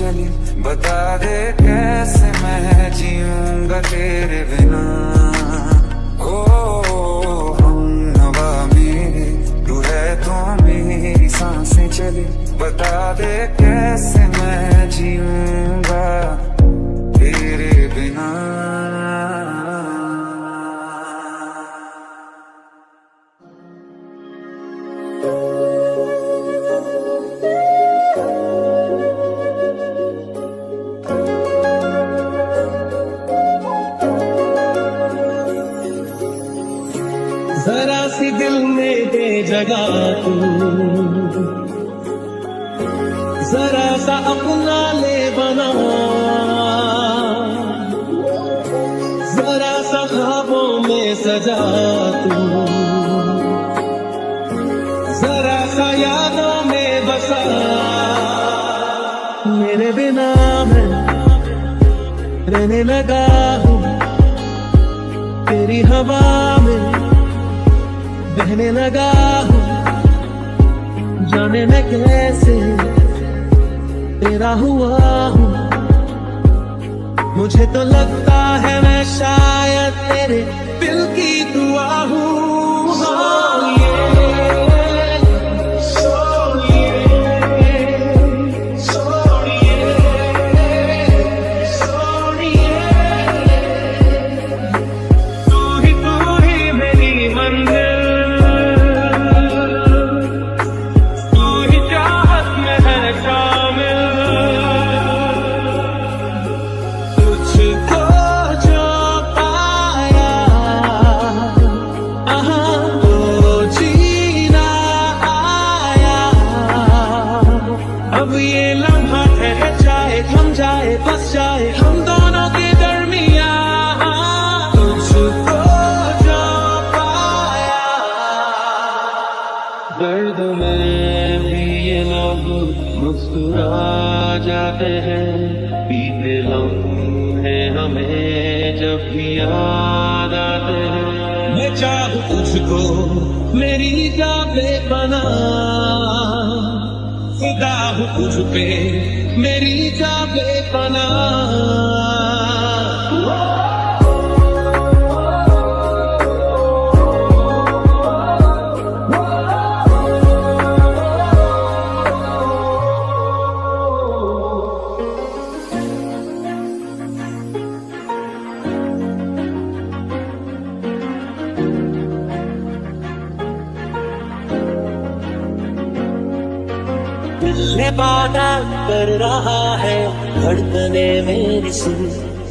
चली, बता दे कैसे मैं जीऊंगा तेरे बिना। ओ हम नवा मेरे, तू है तो मेरी सांसें चली, बता दे कैसे मैं जीऊंगा तेरे बिना। जरा सी दिल में दे जगह तू, जरा सा अपना ले बना, जरा सा ख्वाबों में सजा तू, जरा सा यादों में बसा। मेरे बिना मैं रहने लगा हूँ, तेरी हवा में बहने लगा हूँ, जाने मैं कैसे तेरा हुआ हूँ। मुझे तो लगता है मैं शायद तेरे दिल की दुआ हूँ। अब ये लम्हा ठहर जाए, थम जाए, बस जाए हम दोनों के दरमिया, तुझको जो पाया। दर्द में भी ये लोग मुस्कुरा जाते हैं, बीते लम्हे हमें जब भी याद आते हैं। मैं चाहूं तुझको मेरी जाने बना, खुदा हूँ तुझ पे मेरी जाने बना। मैं वादा कर रहा है धड़कने मेरी सुन,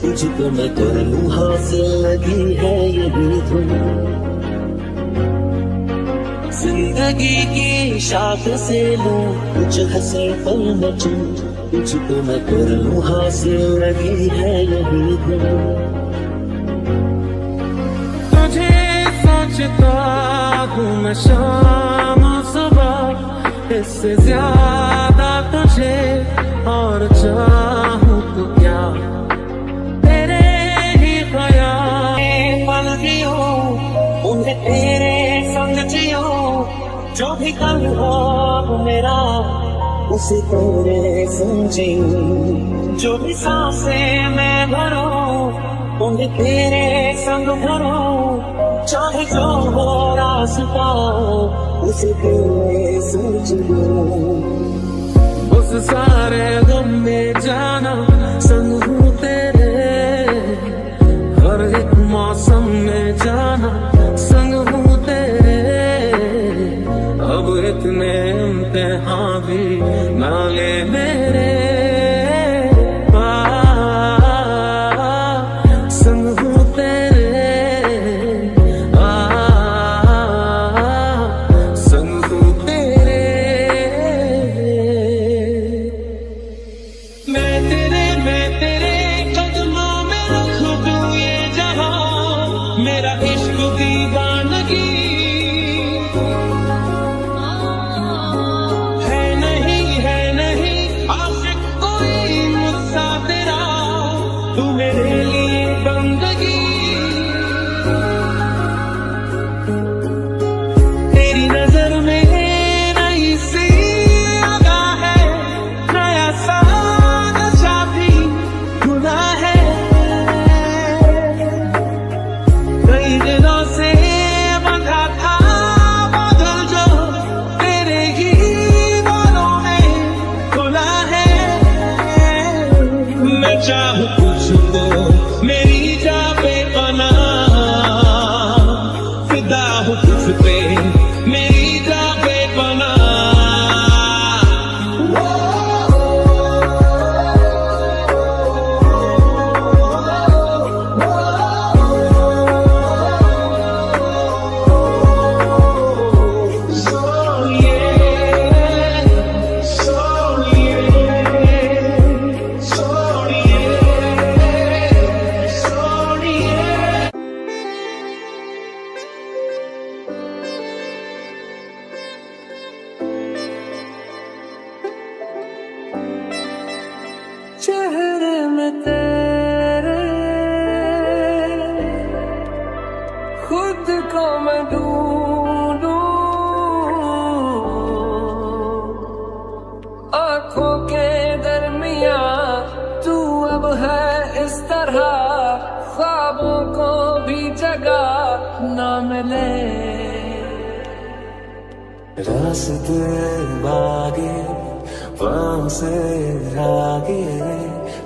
तुझको मैं कर लूं हासिल लगी है यही धुन। जिंदगी की शाख से लूं कुछ हंसी पल में चुन, तुझको मैं कर लूं हासिल लगी है यही धुन। तुझे सोचता हूँ मैं शाम सुबह, इससे ज्यादा तुझे और चाहूं तो क्या। तेरे ही ख्याल पल जियो, उन्हें तेरे संग जियो, जो भी कल हो मेरा उसे तेरे संग जियो। जो भी सांसें मैं भरूं उन्हें तेरे संग भरूं, चाहे जो हो रास्ता उसे तेरे सोच लो। उस सारे गम में जाना संग हूँ तेरे, हर एक मौसम में जाना संग हूँ तेरे। अब इतने इम्तिहान भी ना ले मेरे, संग हूँ तेरे। मेरा इश्क दीवानगी है नहीं आशिकी। चाहूं तुझको मेरी जा पे बना, फिदा हूं तुझ पे मेरी जा पे बना। चेहरे में तेरे खुद को मैं ढूंढूं, आंखों के दरमिया तू अब है इस तरह, ख्वाबों को भी जगह ना मिले। रास्ते आगे वहाँ से आगे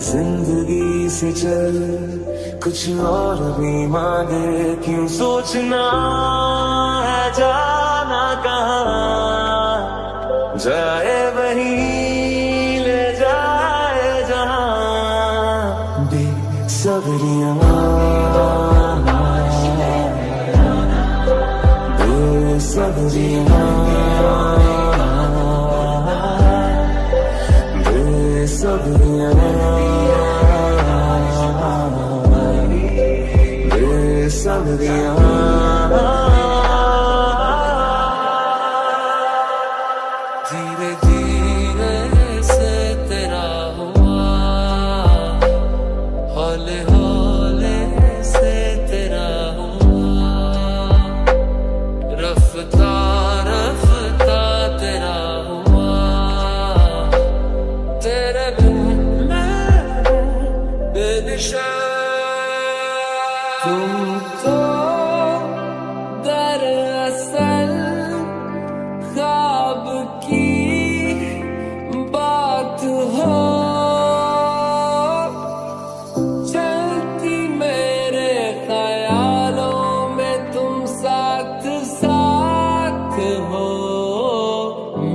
जिंदगी से चल, कुछ और भी मांगे। क्यों सोचना है जाना कहाँ, जाए वहीं ले जाए जहाँ। बेसब्रियाँ बेसब्रियाँ बेसब्रियाँ बेसब्रियाँ। धीरे धीरे से तेरा हुआ, हौले हौले से तेरा हुआ, रफ्ता रफ्ता तेरा हुआ। तेरे बिन मैं बेदिशा, तुम तो दरअसल ख्वाब की बात हो, चलती मेरे ख्यालों में तुम साथ साथ हो।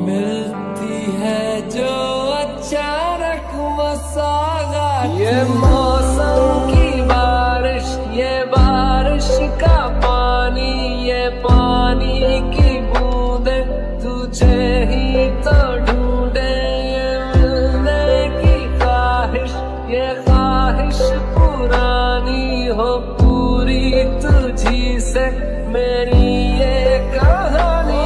मिलती है जो अचानक मसागा, ये मौसम की बारिश, ये बारिश का पानी, ये पानी की बूंदे तुझे ही तो ढूंढे। ये मिलने की ख्वाहिश, ये ख्वाहिश पुरानी हो पूरी तुझी से मेरी ये कहानी।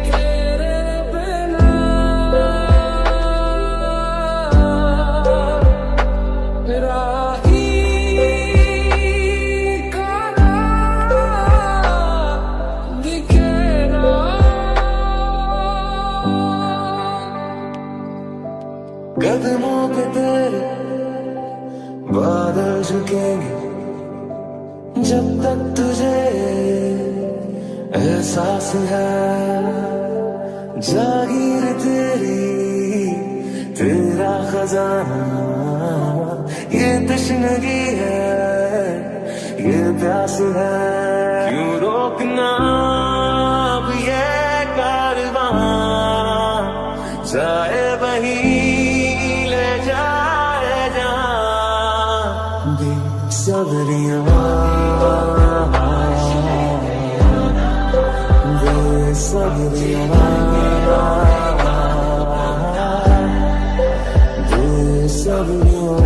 तेरे बिना राही करा दिखे ना, कदमों पे तेरे बादल झुकेंगे जब तक तुझे एहसास है। जागीर तेरी तेरा खजाना, ये तशनगी है ये प्यास है। क्यों रोकना अब ये कारवां, जाए वहीं ले जाए जहाँ। बेसब्रियाँ बेसब्रियाँ बेसब्रियाँ।